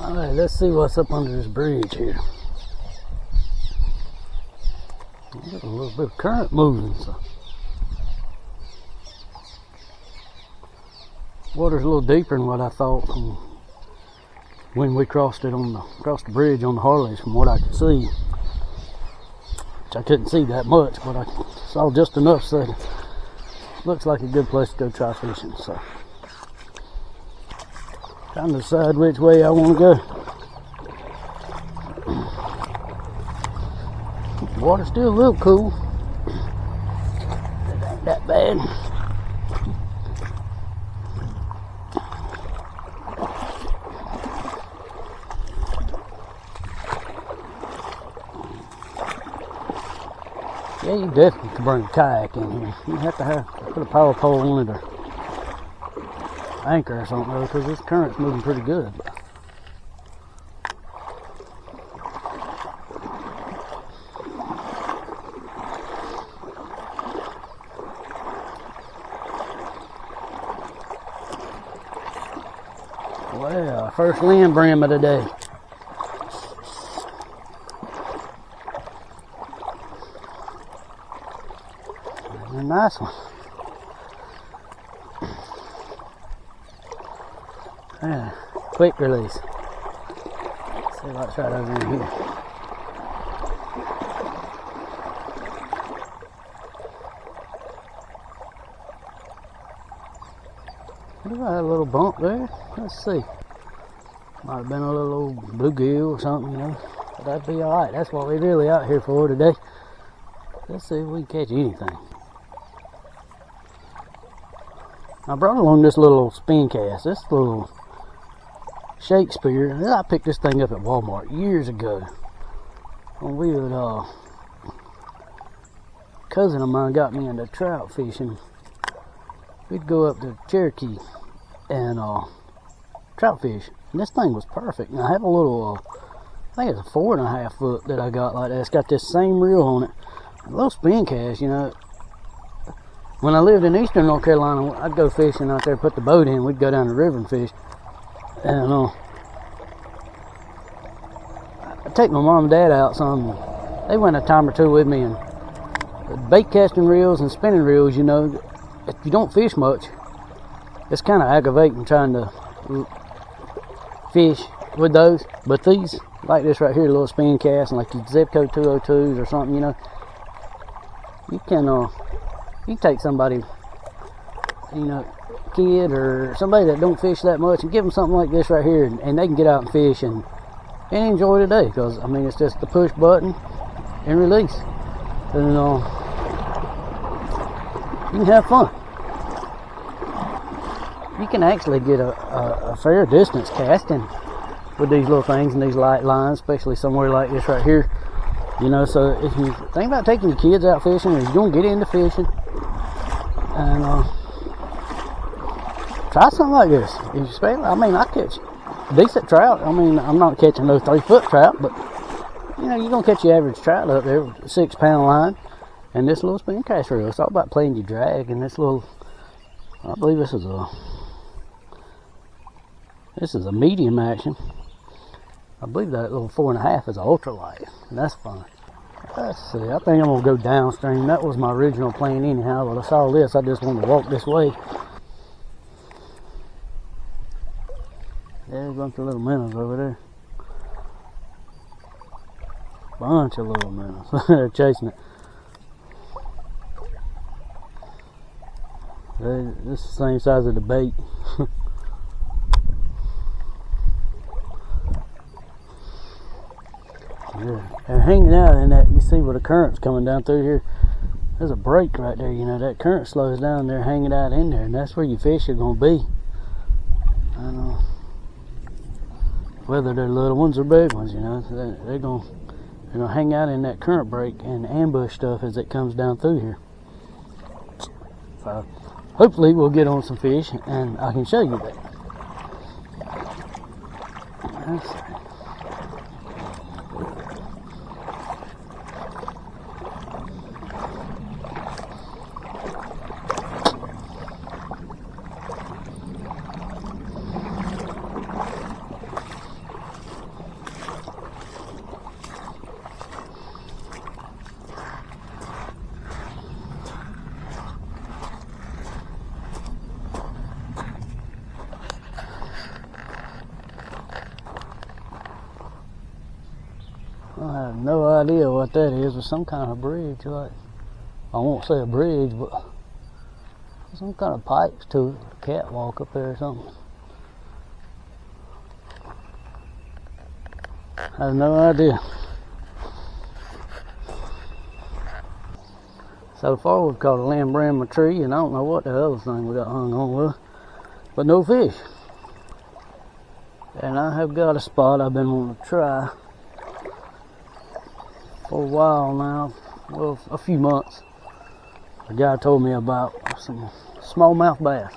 Alright, let's see what's up under this bridge here. Got a little bit of current moving, so water's a little deeper than what I thought from when we crossed it across the bridge on the Harleys, from what I could see. Which I couldn't see that much, but I saw just enough, so it looks like a good place to go try fishing. So trying to decide which way I want to go. The water's still a little cool. It ain't that bad. Yeah, you definitely can bring a kayak in here. You have to put a power pole on it or anchor or something though, because this current's moving pretty good. Well, first land brim of the day. A nice one. Yeah, quick release. Let's see what's right over in here. Look at that little bump there. Let's see. Might have been a little old bluegill or something, you know. But that'd be alright. That's what we're really out here for today. Let's see if we can catch anything. I brought along this little spin cast. This little Shakespeare. I picked this thing up at Walmart years ago. When we would, cousin of mine got me into trout fishing. We'd go up to Cherokee and trout fish. And this thing was perfect. And I have a little, I think it's a 4.5 foot that I got like that. It's got this same reel on it. A little spin cast, you know. When I lived in eastern North Carolina, I'd go fishing out there, put the boat in, we'd go down the river and fish. And I'd take my mom and dad out some. They went a time or two with me, and bait casting reels and spinning reels, you know, if you don't fish much, it's kind of aggravating trying to fish with those. But these, like this right here, a little spin cast, and like the Zipco 202s or something, you know, you can take somebody, you know, kid or somebody that don't fish that much, and give them something like this right here, and they can get out and fish and enjoy the day. Because I mean, it's just the push button and release, and you can have fun. You can actually get a fair distance casting with these little things and these light lines, especially somewhere like this right here. You know, so if you think about taking your kids out fishing, or you're gonna get into fishing, and try something like this. I mean, I catch decent trout. I mean, I'm not catching no 3-foot trout, but you know, you're gonna catch your average trout up there with a 6-pound line and this little spin cast reel. It's all about playing your drag. And this little, I believe this is a medium action. I believe that little 4.5 is an ultralight, and that's fun. Let's see, I think I'm gonna go downstream. That was my original plan anyhow, but I saw this, I just wanted to walk this way. There's a bunch of little minnows over there. Bunch of little minnows. They're chasing it. This is the same size of the bait. Yeah, they're hanging out in that. You see where the current's coming down through here. There's a break right there. You know, that current slows down. They're hanging out in there, and that's where your fish are gonna be. I don't know whether they're little ones or big ones. You know, they're gonna hang out in that current break and ambush stuff as it comes down through here. So hopefully we'll get on some fish, and I can show you that. Let's see. I have no idea what that is. It's some kind of bridge, like, I won't say a bridge, but some kind of pipes to it. A catwalk up there or something. I have no idea. So far we've caught a limbrama tree, and I don't know what the other thing we got hung on with, but no fish. And I have got a spot I've been wanting to try for a while now, well, a few months. The guy told me about some smallmouth bass.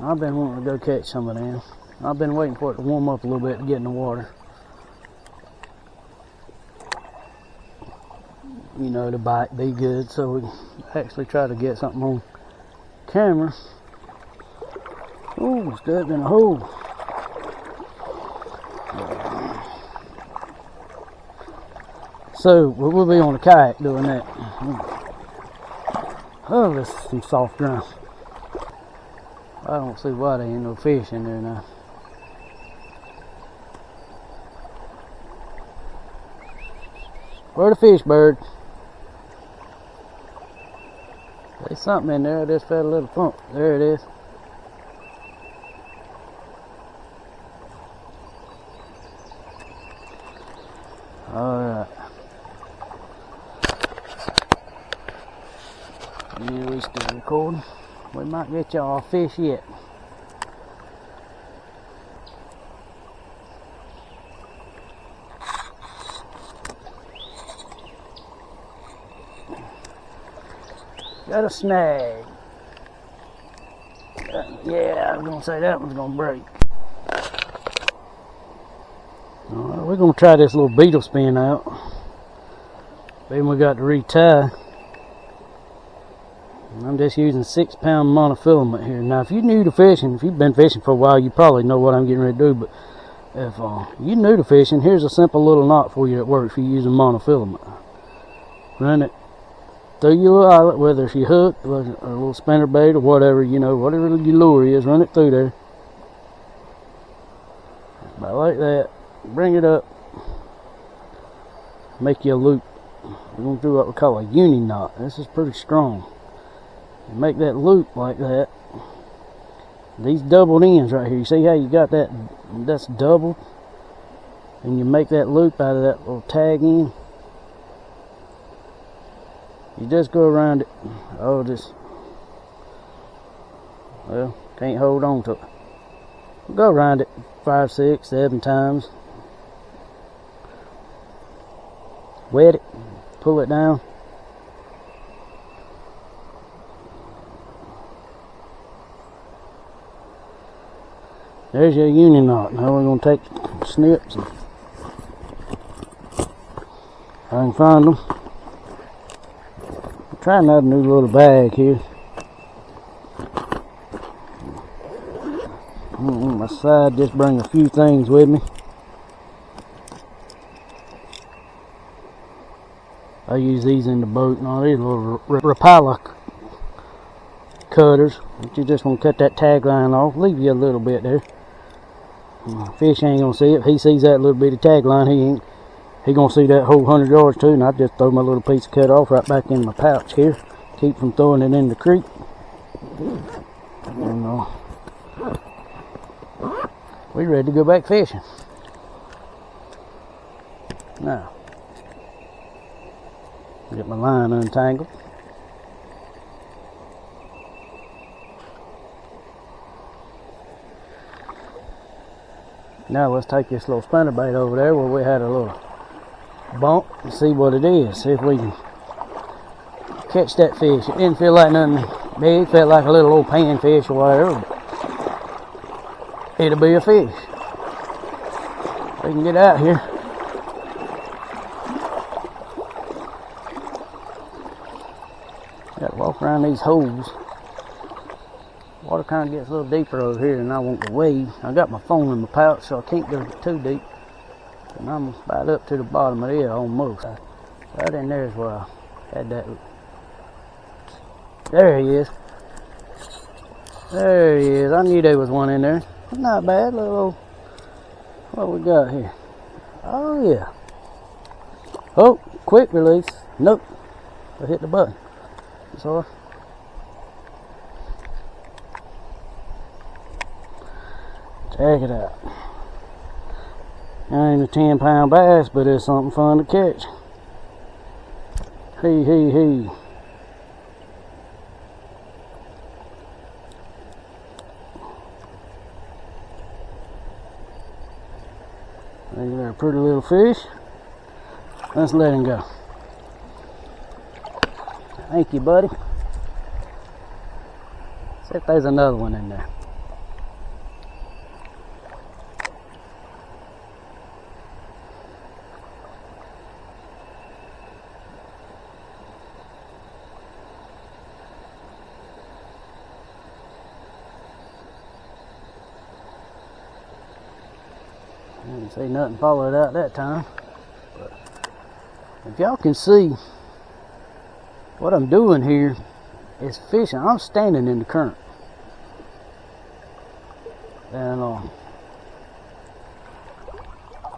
I've been wanting to go catch some of them. I've been waiting for it to warm up a little bit to get in the water. You know, the bite be good, so we actually try to get something on camera. Oh, stuck in a hole. So we'll be on the kayak doing that. Oh, this is some soft ground. I don't see why there ain't no fish in there now. Where the fish, bird? There's something in there. I just felt a little thump. There it is. Alright. Yeah, we still recording. We might get y'all a fish yet. Got a snag. Yeah, I was gonna say that one's gonna break. Alright, we're gonna try this little beetle spin out. Then we got to retie. I'm just using 6-pound monofilament here. Now, if you're new to fishing, if you've been fishing for a while, you probably know what I'm getting ready to do. But if you're new to fishing, here's a simple little knot for you that works for you using monofilament. Run it through your little eyelet, whether it's your hook or a little spinner bait or whatever, you know, whatever your lure is, run it through there. About like that. Bring it up. Make you a loop. We're going to do what we call a uni knot. This is pretty strong. You make that loop like that. These doubled ends right here. You see how you got that? That's doubled. And you make that loop out of that little tag end. You just go around it. Oh, just, well, can't hold on to it. Go around it 5, 6, 7 times. Wet it. Pull it down. There's your uni knot. Now we're going to take snips. And I can find them. I'm trying out a new little bag here. On my side, just bring a few things with me. I use these in the boat. Now these little Rapala cutters. But you're just going to cut that tag line off. Leave you a little bit there. Fish ain't gonna see it. If he sees that little bitty tag line, he gonna see that whole 100 yards too. And I just throw my little piece of cut off right back in my pouch here. Keep from throwing it in the creek. And we ready to go back fishing. Now, get my line untangled. Now let's take this little spinnerbait over there where we had a little bump and see what it is. See if we can catch that fish. It didn't feel like nothing big. It felt like a little old panfish or whatever. It'll be a fish. We can get out here. Got to walk around these holes. Water kind of gets a little deeper over here and I want to wade. I got my phone in my pouch so I can't go too deep. And I'm about up to the bottom of it almost. Right in there is where I had that. There he is. There he is. I knew there was one in there. Not bad. Little, what we got here? Oh yeah. Oh, quick release. Nope. I hit the button. Sorry. Check it out. Ain't a 10-pound bass, but it's something fun to catch. Hey, hey, hey. Look at that pretty little fish. Let's let him go. Thank you, buddy. See if there's another one in there. I didn't see nothing followed out that time. But if y'all can see, what I'm doing here is fishing. I'm standing in the current, and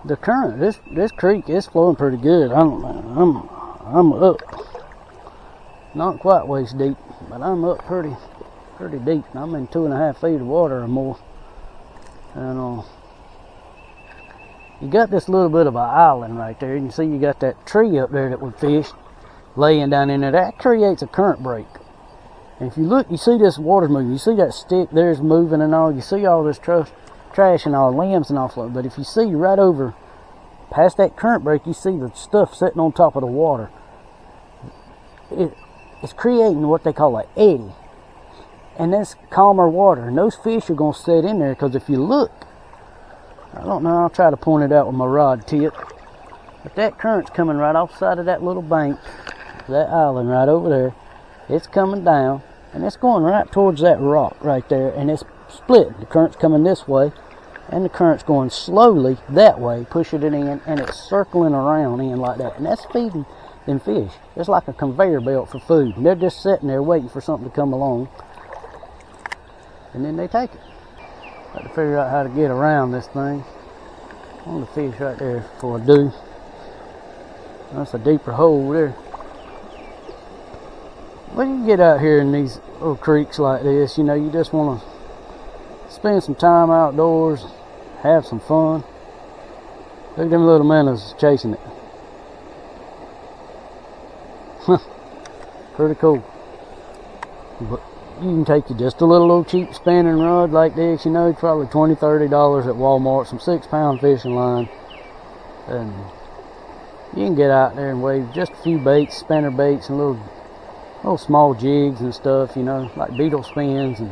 the current, this creek is flowing pretty good. I'm up, not quite waist deep, but I'm up pretty deep. I'm in 2.5 feet of water or more, and you got this little bit of an island right there. You can see you got that tree up there that we fished, laying down in there. That creates a current break. And if you look, you see this water moving. You see that stick there's moving and all. You see all this trash and all, limbs and all floating. But if you see right over past that current break, you see the stuff sitting on top of the water. It's creating what they call an eddy. And that's calmer water. And those fish are going to sit in there, because if you look, I don't know, I'll try to point it out with my rod tip, but that current's coming right off the side of that little bank, that island right over there. It's coming down, and it's going right towards that rock right there, and it's split. The current's coming this way, and the current's going slowly that way, pushing it in, and it's circling around in like that, and that's feeding them fish. It's like a conveyor belt for food. They're just sitting there waiting for something to come along, and then they take it. Got to figure out how to get around this thing. On the fish right there before I do. That's a deeper hole there. When you get out here in these little creeks like this, you know, you just want to spend some time outdoors, have some fun. Look at them little minnows chasing it. Pretty cool. But you can take just a little cheap spinning rod like this, you know, probably $20–$30 at Walmart, some 6-pound fishing line, and you can get out there and wave just a few baits, spinner baits, and little small jigs and stuff, you know, like beetle spins, and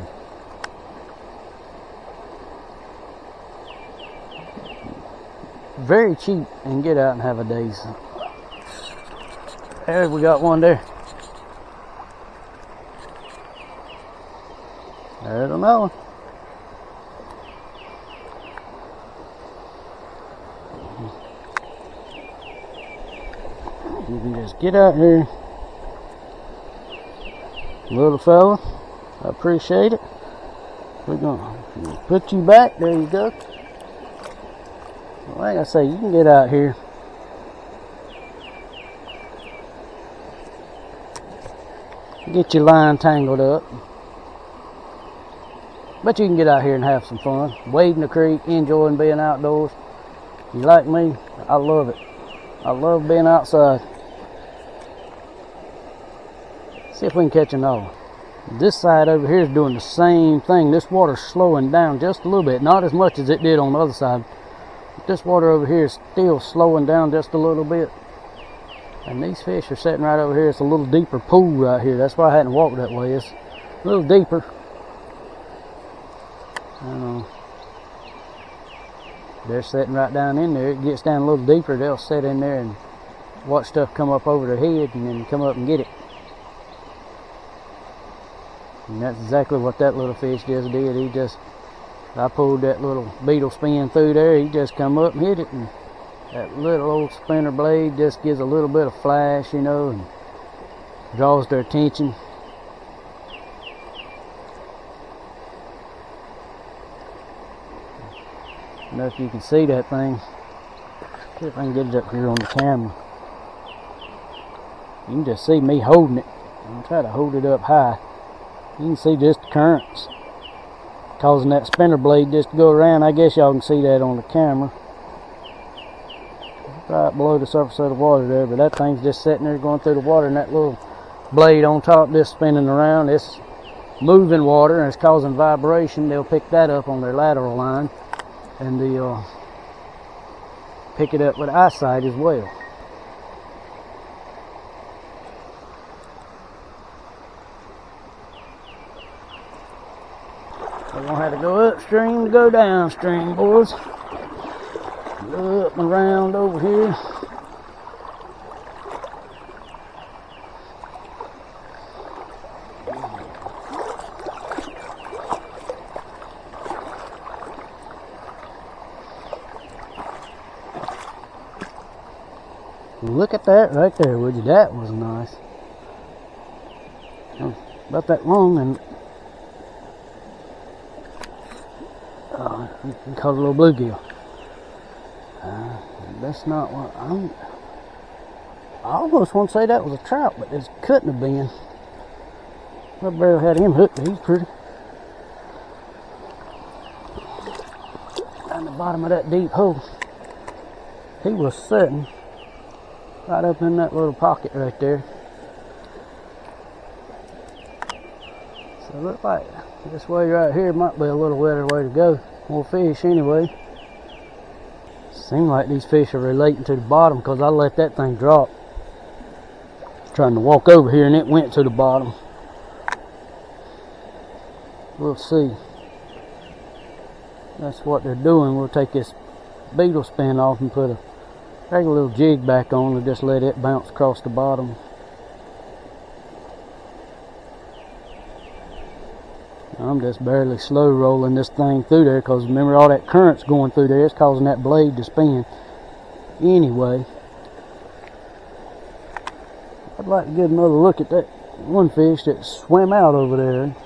very cheap, and get out and have a day's. There, we got one there. There's another one. You can just get out here, little fella. I appreciate it. We're gonna put you back. There you go. Like I say, you can get out here. Get your line tangled up. But you can get out here and have some fun. Wading the creek, enjoying being outdoors. You like me? I love it. I love being outside. See if we can catch another. This side over here is doing the same thing. This water's slowing down just a little bit. Not as much as it did on the other side. But this water over here is still slowing down just a little bit. And these fish are sitting right over here. It's a little deeper pool right here. That's why I hadn't walked that way. It's a little deeper. They're sitting right down in there. It gets down a little deeper, they'll sit in there and watch stuff come up over their head and then come up and get it. And that's exactly what that little fish just did. I pulled that little beetle spin through there, he just come up and hit it, and that little old spinner blade just gives a little bit of flash, you know, and draws their attention. I don't know if you can see that thing. See if I can get it up here on the camera. You can just see me holding it. I'm trying to hold it up high. You can see just the currents causing that spinner blade just to go around. I guess y'all can see that on the camera. Right below the surface of the water there, but that thing's just sitting there going through the water, and that little blade on top just spinning around. It's moving water and it's causing vibration. They'll pick that up on their lateral line, and they'll pick it up with eyesight as well. We're gonna have to go upstream to go downstream, boys. Go up and around over here. Look at that right there, would you? That was nice. About that long, and you can call it a little bluegill. That's not what I almost want to say that was a trout, but it couldn't have been. I barely had him hooked. He's pretty. Down the bottom of that deep hole. He was sitting right up in that little pocket right there. So it looked like this way right here might be a little better way to go. More fish anyway. Seems like these fish are relating to the bottom because I let that thing drop. Trying to walk over here and it went to the bottom. We'll see. That's what they're doing. We'll take this beetle spin off and put a regular little jig back on and just let it bounce across the bottom. I'm just barely slow rolling this thing through there because remember all that current's going through there. It's causing that blade to spin. Anyway, I'd like to get another look at that one fish that swam out over there.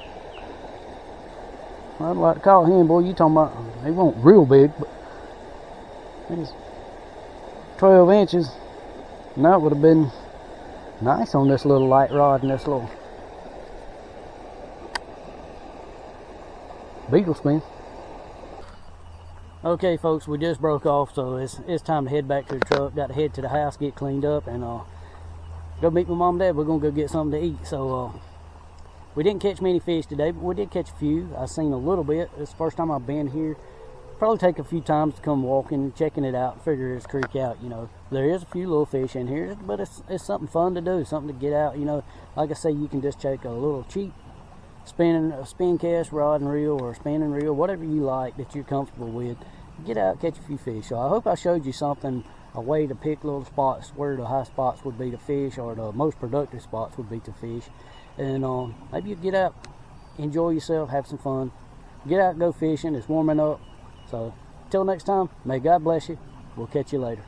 I'd like to call him, boy, you talking about, he wasn't real big, but he's 12 inches. And that would have been nice on this little light rod and this little beetle spin. Okay folks, we just broke off, so it's time to head back to the truck. Got to head to the house, get cleaned up, and go meet my mom and dad. We're gonna go get something to eat. So we didn't catch many fish today, but we did catch a few. I've seen a little bit. It's the first time I've been here. Probably take a few times to come walking, checking it out, figure this creek out. You know, there is a few little fish in here, but it's something fun to do, something to get out. You know, like I say, you can just take a little cheap spin cast rod and reel, or spinning reel, whatever you like that you're comfortable with. Get out, catch a few fish. So I hope I showed you something, a way to pick little spots where the high spots would be to fish, or the most productive spots would be to fish. And maybe you get out, enjoy yourself, have some fun. Get out and go fishing. It's warming up. So until next time, may God bless you. We'll catch you later.